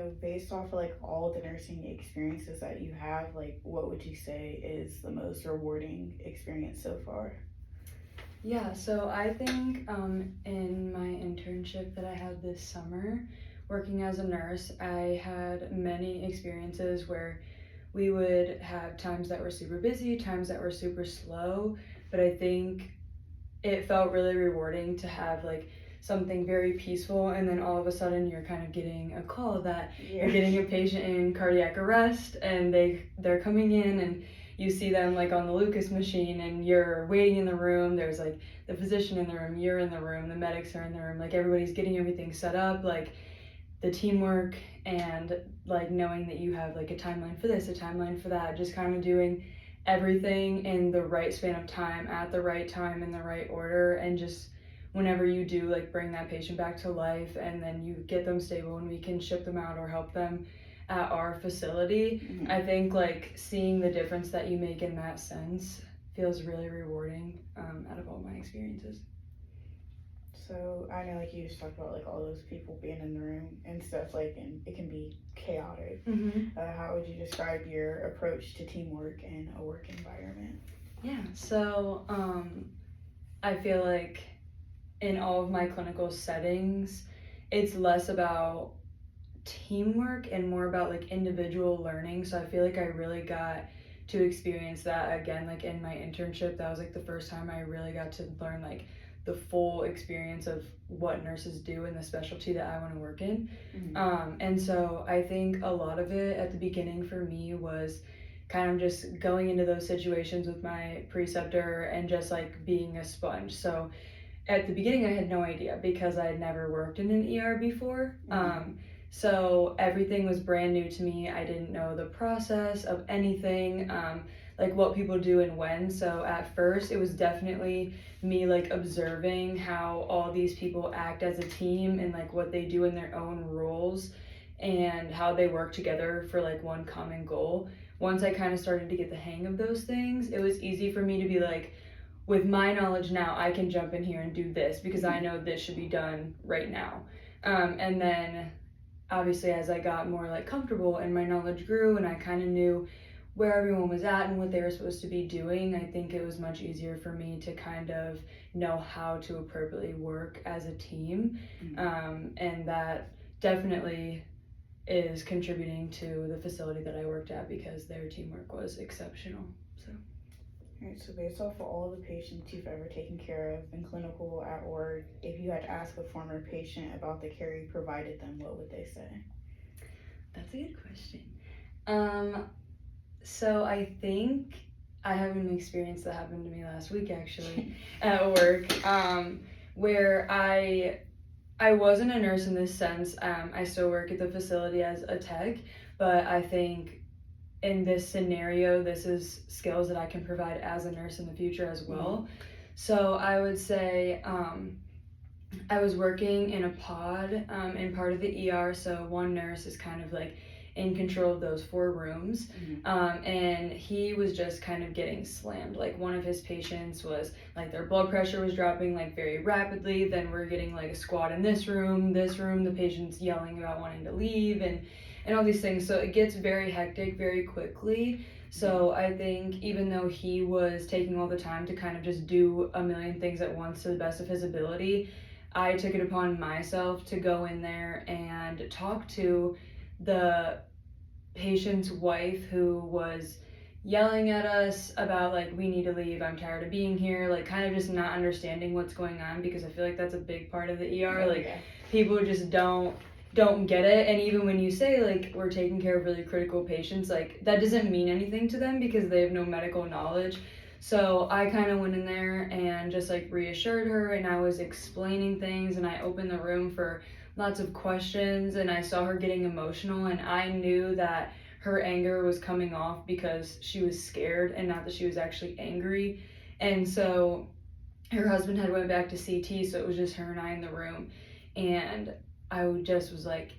So based off of like all the nursing experiences that you have, like what would you say is the most rewarding experience so far? Yeah, so I think in my internship that I had this summer, working as a nurse, I had many experiences where we would have times that were super busy, times that were super slow, but I think it felt really rewarding to have like something very peaceful, and then all of a sudden you're kind of getting a call that Yeah. you're getting a patient in cardiac arrest, and they're coming in, and you see them like on the Lucas machine, and you're waiting in the room. There's like the physician in the room, you're in the room, the medics are in the room, like everybody's getting everything set up, like the teamwork, and like knowing that you have like a timeline for this, a timeline for that, just kind of doing everything in the right span of time, at the right time, in the right order, and just whenever you do like bring that patient back to life and then you get them stable and we can ship them out or help them at our facility, Mhm. I think like seeing the difference that you make in that sense feels really rewarding out of all my experiences. So I know like you just talked about like all those people being in the room and stuff like, and it can be chaotic. Mm-hmm. How would you describe your approach to teamwork in a work environment? Yeah, so I feel like in all of my clinical settings, it's less about teamwork and more about like individual learning. So I feel like I really got to experience that again, like in my internship. That was like the first time I really got to learn like the full experience of what nurses do in the specialty that I want to work in. And so I think a lot of it at the beginning for me was kind of just going into those situations with my preceptor and just like being a sponge. So at the beginning I had no idea because I had never worked in an ER before. So everything was brand new to me. I didn't know the process of anything, like what people do and when. So at first it was definitely me like observing how all these people act as a team and like what they do in their own roles and how they work together for like one common goal. Once I kind of started to get the hang of those things, it was easy for me to be like, with my knowledge now, I can jump in here and do this because I know this should be done right now. And then obviously as I got more like comfortable and my knowledge grew and I kind of knew where everyone was at and what they were supposed to be doing, I think it was much easier for me to kind of know how to appropriately work as a team. And that definitely is contributing to the facility that I worked at because their teamwork was exceptional. So. Alright, so based off of all the patients you've ever taken care of in clinical at work, if you had to ask a former patient about the care you provided them, what would they say? That's a good question. Um, so I think I have an experience that happened to me last week actually at work, where I wasn't a nurse in this sense. I still work at the facility as a tech, but I think in this scenario, this is skills that I can provide as a nurse in the future as well. So I would say I was working in a pod in part of the ER, so one nurse is kind of like in control of those 4 rooms. And he was just kind of getting slammed. Like one of his patients was like their blood pressure was dropping like very rapidly. Then we're getting like a squad in this room, the patient's yelling about wanting to leave and all these things. So it gets very hectic very quickly. So I think even though he was taking all the time to kind of just do a million things at once to the best of his ability, I took it upon myself to go in there and talk to the patient's wife who was yelling at us about like, we need to leave, I'm tired of being here, like kind of just not understanding what's going on, because I feel like that's a big part of the ER. Like people just don't get it. And even when you say like we're taking care of really critical patients, like that doesn't mean anything to them because they have no medical knowledge. So I kind of went in there and just like reassured her, and I was explaining things, and I opened the room for lots of questions, and I saw her getting emotional, and I knew that her anger was coming off because she was scared and not that she was actually angry. And so her husband had went back to CT, so it was just her and I in the room, and I just was like,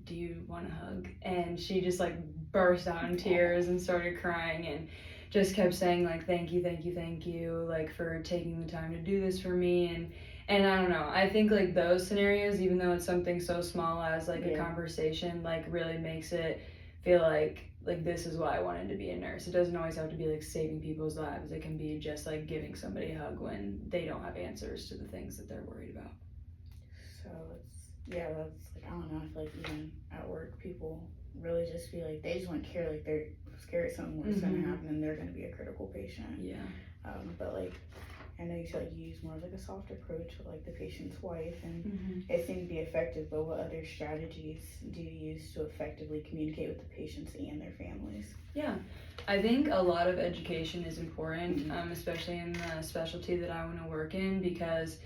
do you want a hug? And she just like burst out in tears and started crying and just kept saying like, thank you, thank you, thank you, like for taking the time to do this for me. And I don't know, I think like those scenarios, even though it's something so small as like a Yeah. conversation, like really makes it feel like this is why I wanted to be a nurse. It doesn't always have to be like saving people's lives. It can be just like giving somebody a hug when they don't have answers to the things that they're worried about. So that's like, I don't know, I feel like even at work, people really just feel like they just want care, like they're scared something worse gonna happen and they're gonna be a critical patient. Yeah. But like, I know you said like you use more of like a soft approach with like the patient's wife, and it seemed to be effective, but what other strategies do you use to effectively communicate with the patients and their families? Yeah, I think a lot of education is important, especially in the specialty that I want to work in, because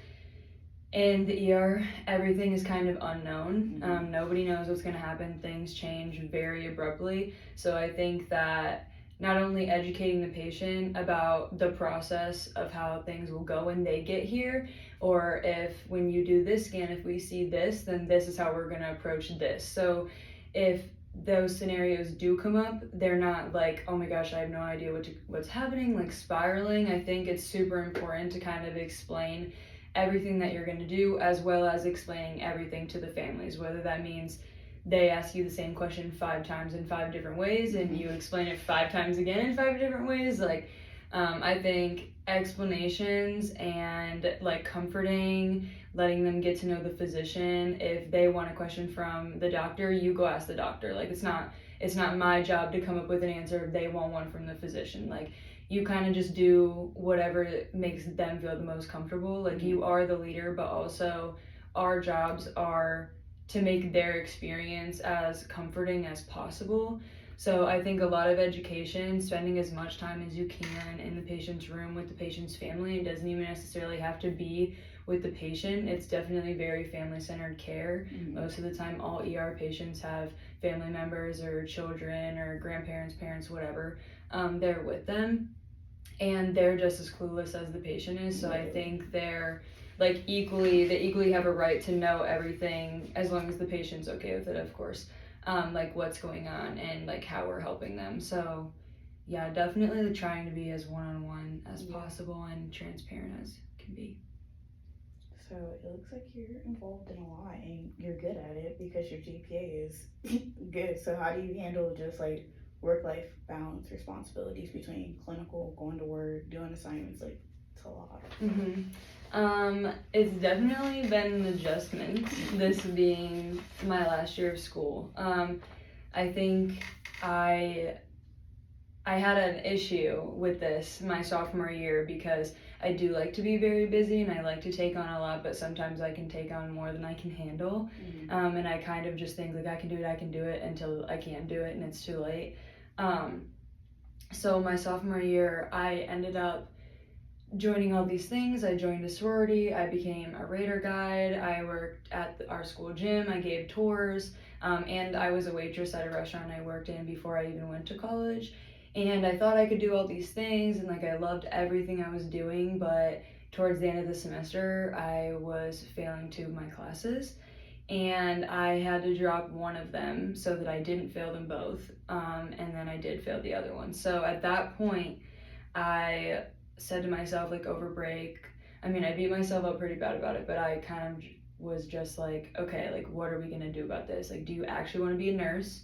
in the ER, everything is kind of unknown. Nobody knows what's going to happen. Things change very abruptly. So I think that not only educating the patient about the process of how things will go when they get here, or if when you do this scan, if we see this, then this is how we're going to approach this. So if those scenarios do come up, they're not like, oh my gosh, I have no idea what's happening, like spiraling. I think it's super important to kind of explain everything that you're going to do, as well as explaining everything to the families, whether that means they ask you the same question 5 times in 5 different ways and you explain it 5 times again in 5 different ways. Like I think explanations and like comforting, letting them get to know the physician. If they want a question from the doctor, you go ask the doctor. Like it's not my job to come up with an answer if they want one from the physician. Like you kind of just do whatever makes them feel the most comfortable. Like you are the leader, but also our jobs are to make their experience as comforting as possible. So I think a lot of education, spending as much time as you can in the patient's room with the patient's family. It doesn't even necessarily have to be with the patient. It's definitely very family-centered care. Most of the time, all ER patients have family members or children or grandparents, parents, whatever, they're with them. And they're just as clueless as the patient is. So I think they're like they equally have a right to know everything, as long as the patient's okay with it, of course, like what's going on and like how we're helping them. So yeah, definitely trying to be as one-on-one as possible and transparent as can be. So it looks like you're involved in a lot and you're good at it because your GPA is good. So how do you handle just like work-life balance responsibilities between clinical, going to work, doing assignments? Like it's a lot. It's definitely been an adjustment, this being my last year of school. I think I had an issue with this my sophomore year because I do like to be very busy and I like to take on a lot, but sometimes I can take on more than I can handle. And I kind of just think like I can do it until I can't do it and it's too late. So my sophomore year, I ended up joining all these things. I joined a sorority, I became a Raider guide, I worked at our school gym, I gave tours, and I was a waitress at a restaurant I worked in before I even went to college. And I thought I could do all these things and like I loved everything I was doing, but towards the end of the semester I was failing 2 of my classes and I had to drop one of them so that I didn't fail them both, and then I did fail the other one. So at that point I said to myself, like over break, I mean I beat myself up pretty bad about it, but I kind of was just like, okay, like what are we gonna do about this? Like do you actually want to be a nurse?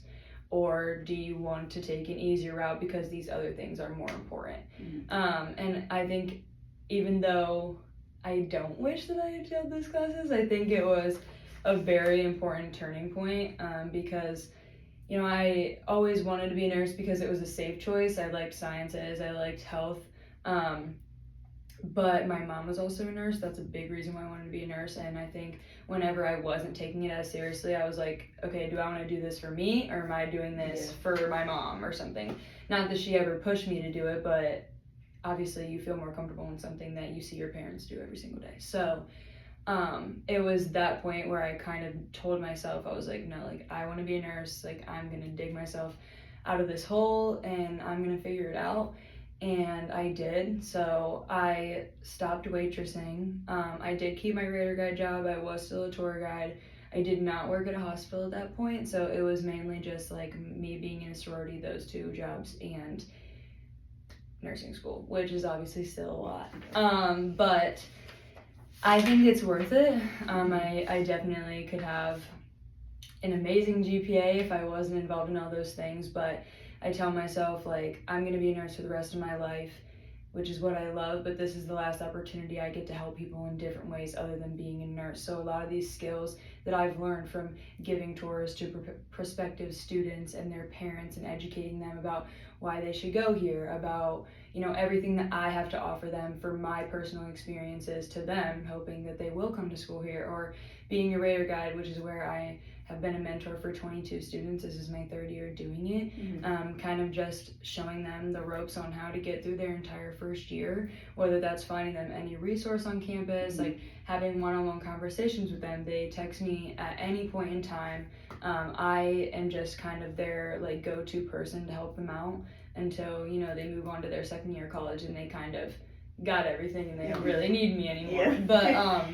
Or do you want to take an easier route because these other things are more important? And I think even though I don't wish that I had failed those classes, I think it was a very important turning point, because you know I always wanted to be a nurse because it was a safe choice. I liked sciences, I liked health, but my mom was also a nurse. That's a big reason why I wanted to be a nurse. And I think whenever I wasn't taking it as seriously, I was like, okay, do I want to do this for me or am I doing this for my mom or something? Not that she ever pushed me to do it, but obviously you feel more comfortable in something that you see your parents do every single day. So it was that point where I kind of told myself, I was like, no, like I want to be a nurse. Like I'm going to dig myself out of this hole and I'm going to figure it out. And I did. So I stopped waitressing. I did keep my Raider guide job. I was still a tour guide. I did not work at a hospital at that point. So it was mainly just like me being in a sorority, those 2 jobs, and nursing school, which is obviously still a lot. But I think it's worth it. I definitely could have an amazing GPA if I wasn't involved in all those things, but I tell myself, like, I'm going to be a nurse for the rest of my life, which is what I love, but this is the last opportunity I get to help people in different ways other than being a nurse. So a lot of these skills that I've learned from giving tours to prospective students and their parents and educating them about why they should go here, about, you know, everything that I have to offer them for my personal experiences to them, hoping that they will come to school here, or being a Raider guide, which is where I have been a mentor for 22 students. This is my third year doing it. Kind of just showing them the ropes on how to get through their entire first year, whether that's finding them any resource on campus, like having one-on-one conversations with them. They text me at any point in time. I am just kind of their like go-to person to help them out until, you know, they move on to their second year of college and they kind of got everything and they don't really need me anymore. But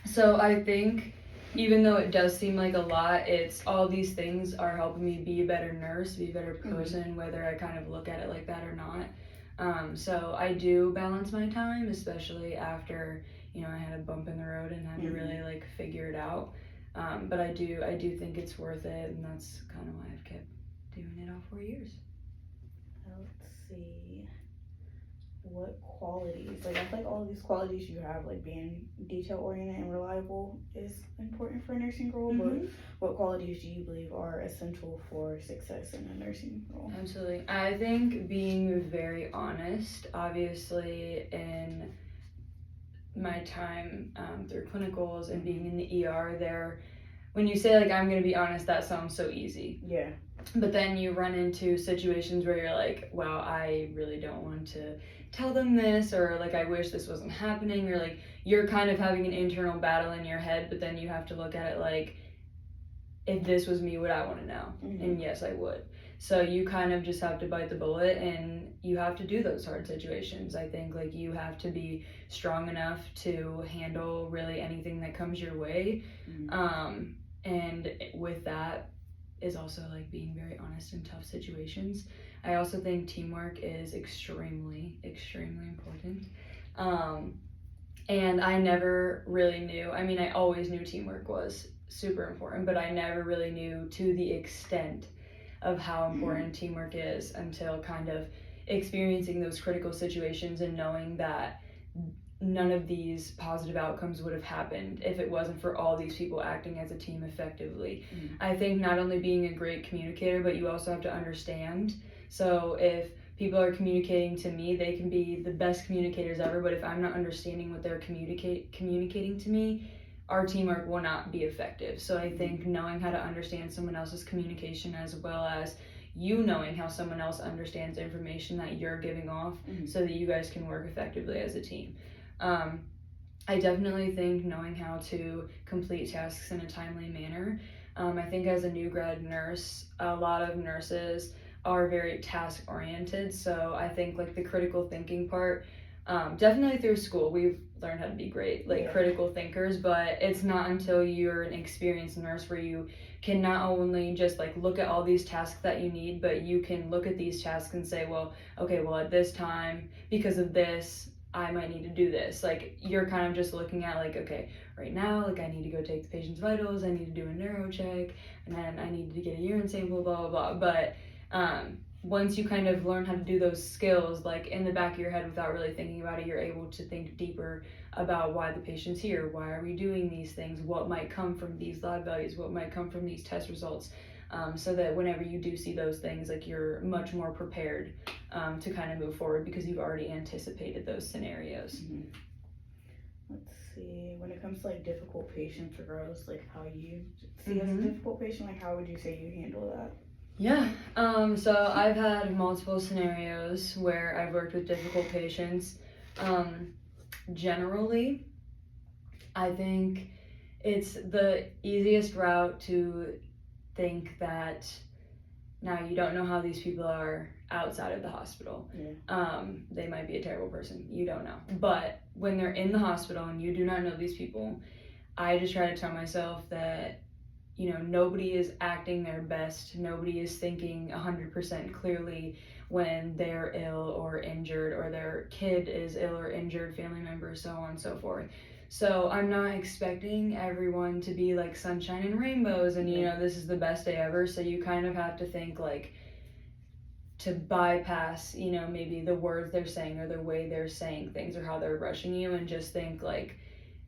so I think even though it does seem like a lot, it's all these things are helping me be a better nurse, be a better person, whether I kind of look at it like that or not. So I do balance my time, especially after, you know, I had a bump in the road and had to really like figure it out. But I do think it's worth it, and that's kind of why I've kept doing it all 4 years. Let's see. What qualities, like I feel like all of these qualities you have, like being detail oriented and reliable is important for a nursing role, but what qualities do you believe are essential for success in a nursing role? Absolutely. I think being very honest, obviously in my time through clinicals and being in the ER there, when you say like I'm gonna be honest, that sounds so easy. Yeah. But then you run into situations where you're like, wow, I really don't want to tell them this, or like I wish this wasn't happening, or like you're kind of having an internal battle in your head, but then you have to look at it like, if this was me, would I want to know? And yes, I would. So you kind of just have to bite the bullet, and you have to do those hard situations. I think like you have to be strong enough to handle really anything that comes your way. And with that is also like being very honest in tough situations. I also think teamwork is extremely, extremely important. And I never really knew, I mean, I always knew teamwork was super important, but I never really knew to the extent of how important teamwork is until kind of experiencing those critical situations and knowing that none of these positive outcomes would have happened if it wasn't for all these people acting as a team effectively. I think not only being a great communicator, but you also have to understand. So if people are communicating to me, they can be the best communicators ever, but if I'm not understanding what they're communicating to me, our teamwork will not be effective. So I think knowing how to understand someone else's communication, as well as you knowing how someone else understands information that you're giving off, so that you guys can work effectively as a team. I definitely think knowing how to complete tasks in a timely manner. I think as a new grad nurse, a lot of nurses are very task oriented. So I think like the critical thinking part, definitely through school, we've learned how to be great, like critical thinkers, but it's not until you're an experienced nurse where you can not only just like look at all these tasks that you need, but you can look at these tasks and say, well, okay, well at this time, because of this, I might need to do this. Like you're kind of just looking at like, okay, right now, like I need to go take the patient's vitals, I need to do a neuro check, and then I need to get a urine sample, blah, blah, blah. But once you kind of learn how to do those skills, like in the back of your head without really thinking about it, you're able to think deeper about why the patient's here, why are we doing these things, what might come from these lab values, what might come from these test results. So that whenever you do see those things, like you're much more prepared to kind of move forward because you've already anticipated those scenarios. Let's see, when it comes to like difficult patients or girls, like how you see as a difficult patient, like how would you say you handle that? Yeah, so I've had multiple scenarios where I've worked with difficult patients. Generally, I think it's the easiest route to think that now you don't know how these people are outside of the hospital. They might be a terrible person, you don't know. But when they're in the hospital and you do not know these people, I just try to tell myself that nobody is acting their best, nobody is thinking 100% clearly when they're ill or injured, or their kid is ill or injured, family members, so on and so forth. So I'm not expecting everyone to be like sunshine and rainbows and this is the best day ever. So you kind of have to think like to bypass maybe the words they're saying or the way they're saying things or how they're rushing you, and just think like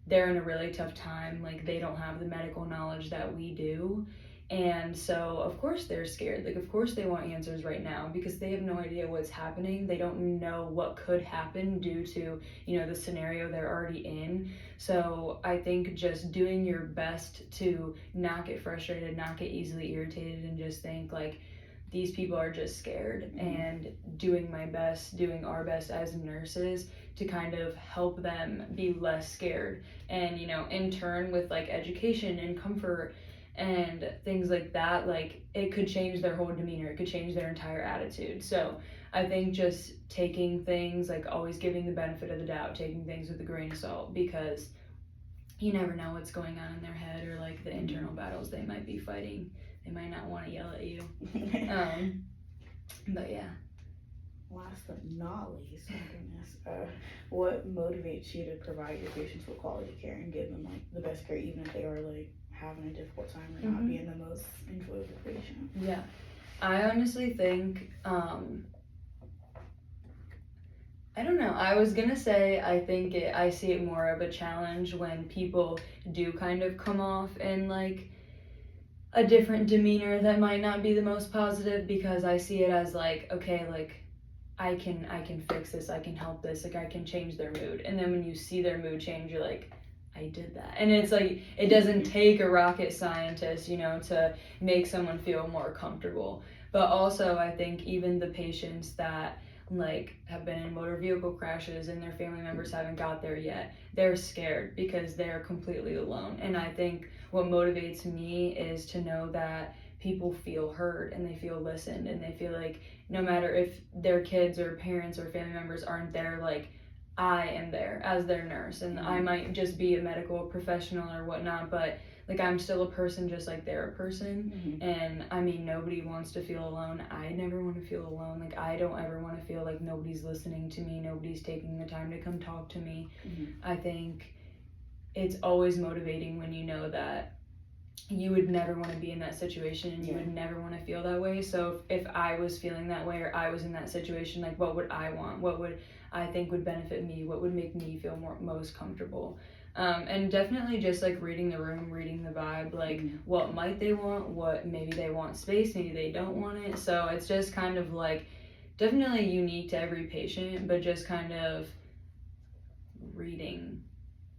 they're in a really tough time, like they don't have the medical knowledge that we do. And so of course they're scared, like of course they want answers right now because they have no idea what's happening. They don't know what could happen due to the scenario they're already in. So I think just doing your best to not get frustrated, not get easily irritated, and just think like these people are just scared, and doing my best, doing our best as nurses to kind of help them be less scared. And in turn, with like education and comfort and things like that, like it could change their whole demeanor, it could change their entire attitude. So I think just taking things, like always giving the benefit of the doubt, taking things with a grain of salt, because you never know what's going on in their head, or like the internal battles they might be fighting. They might not want to yell at you. But yeah. Last but not least, my goodness, what motivates you to provide your patients with quality care and give them like the best care, even if they are like having a difficult time or not being the most enjoyable patient? Yeah, I honestly think I don't know. I was gonna say I see it more of a challenge when people do kind of come off in like a different demeanor that might not be the most positive, because I see it as like, okay, like I can fix this, I can help this, like I can change their mood. And then when you see their mood change, you're like, I did that. And it's like, it doesn't take a rocket scientist, to make someone feel more comfortable. But also I think even the patients that like have been in motor vehicle crashes and their family members haven't got there yet, they're scared because they're completely alone. And I think what motivates me is to know that people feel heard and they feel listened, and they feel like no matter if their kids or parents or family members aren't there, like I am there as their nurse, and I might just be a medical professional or whatnot, but like I'm still a person just like they're a person. And I mean, nobody wants to feel alone. I never want to feel alone. Like I don't ever want to feel like nobody's listening to me, nobody's taking the time to come talk to me. I think it's always motivating when you know that you would never want to be in that situation, and you would never want to feel that way. So if I was feeling that way, or I was in that situation, like what would I want? What would I think would benefit me? What would make me feel most comfortable? And definitely just like reading the room, reading the vibe, like what might they want, what maybe they want space, maybe they don't want it. So it's just kind of like definitely unique to every patient, but just kind of reading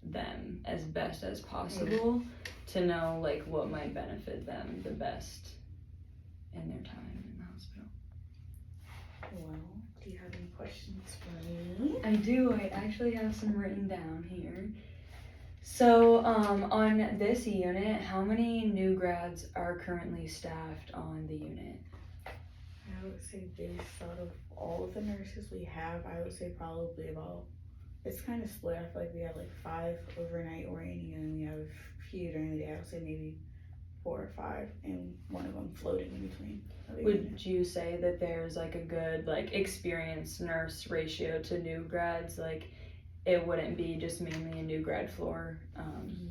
them as best as possible to know like what might benefit them the best in their time in the hospital. Well, do you have any questions for me? I do. I actually have some written down here. So on this unit, how many new grads are currently staffed on the unit? I would say based out of all of the nurses we have, I would say probably about, it's kind of split. I feel like we have like 5 overnight orienting, and then we have a few during the day. I would say maybe 4 or 5, and one of them floating in between. Would you say that there's like a good like experienced nurse ratio to new grads? Like it wouldn't be just mainly a new grad floor?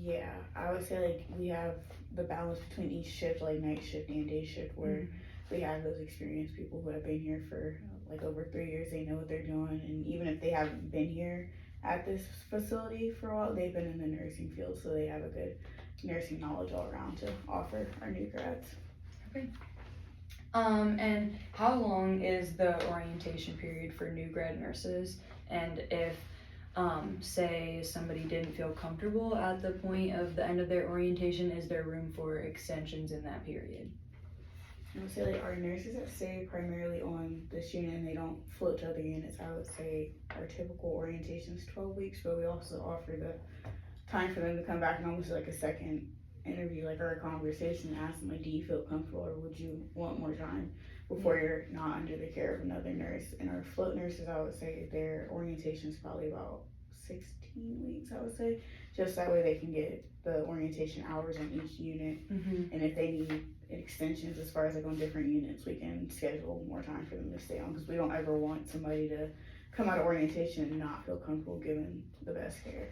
Yeah, I would say like we have the balance between each shift, like night shift and day shift, where we have those experienced people who have been here for like over 3 years. They know what they're doing, and even if they haven't been here at this facility for a while, they've been in the nursing field, so they have a good nursing knowledge all around to offer our new grads. Okay. And how long is the orientation period for new grad nurses? And if say somebody didn't feel comfortable at the point of the end of their orientation, is there room for extensions in that period? I would say like our nurses that stay primarily on this unit and they don't float to other units, I would say our typical orientation is 12 weeks, but we also offer the time for them to come back and almost like a second interview, like our conversation, ask them like, do you feel comfortable or would you want more time before you're not under the care of another nurse. And our float nurses, I would say their orientation is probably about 16 weeks, I would say. Just that way they can get the orientation hours on each unit. Mm-hmm. And if they need extensions as far as like on different units, we can schedule more time for them to stay on, because we don't ever want somebody to come out of orientation and not feel comfortable giving the best care.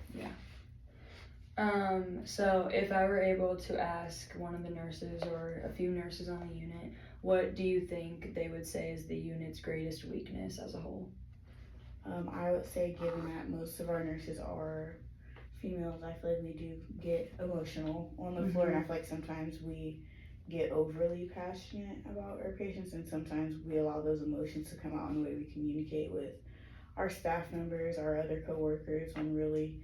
So if I were able to ask one of the nurses or a few nurses on the unit, what do you think they would say is the unit's greatest weakness as a whole? I would say, given that most of our nurses are females, I feel like we do get emotional on the floor, and I feel like sometimes we get overly passionate about our patients, and sometimes we allow those emotions to come out in the way we communicate with our staff members, our other coworkers, when really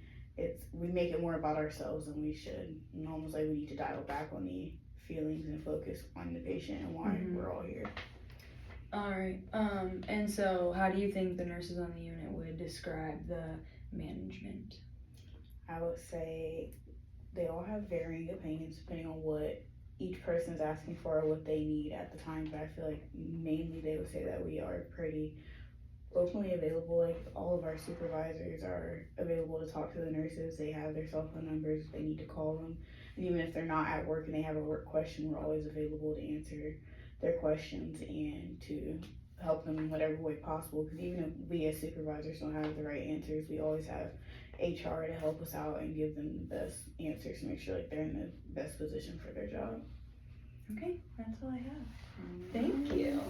we make it more about ourselves than we should, and almost like we need to dial back on the feelings and focus on the patient and why we're all here. All right. And so how do you think the nurses on the unit would describe the management? I would say they all have varying opinions depending on what each person is asking for or what they need at the time, but I feel like mainly they would say that we are pretty openly available. Like, all of our supervisors are available to talk to the nurses. They have their cell phone numbers if they need to call them, and even if they're not at work and they have a work question, we're always available to answer their questions and to help them in whatever way possible, because even if we as supervisors don't have the right answers, we always have HR to help us out and give them the best answers to make sure like they're in the best position for their job. Okay, that's all I have. Thank you.